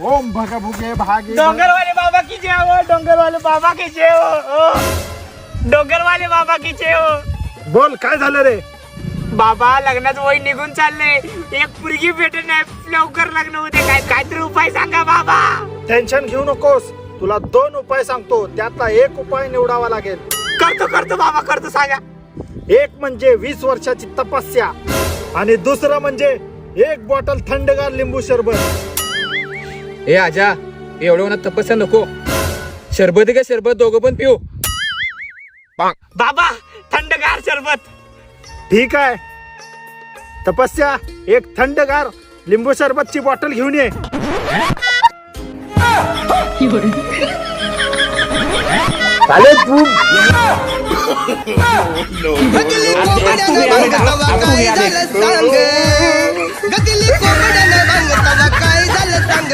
ओम भगभुगे भागे डोंगर वाले बाबा की जय हो, डोंगर वाले बाबा की जय हो, डोंगर वाले बाबा की जय हो. बोल काय झालं रे? बाबा लग्नाचं वय निघून चाललंय, एक पुरगी भेटत नाही, लवकर लग्न होते. काहीतरी उपाय सांगा बाबा. टेन्शन घेऊ नकोस, तुला 2 उपाय सांगतो, त्यातला एक उपाय निवडावा लागेल. करतो बाबा, करतो, सांगा. एक म्हणजे 20 वर्षाची तपस्या आणि दुसरं म्हणजे 1 बॉटल थंडगार लिंबू सरबत. ए आजा, एवढं उन्हात तपस्या नको. सरबत का सरबत दोघं पण पिऊ. बाबा थंडगार सरबत. ठीक आहे, तपस्या 1 थंडगार लिंबू सरबतची बॉटल घेऊन ये. चालेल तू काय झालं सांग.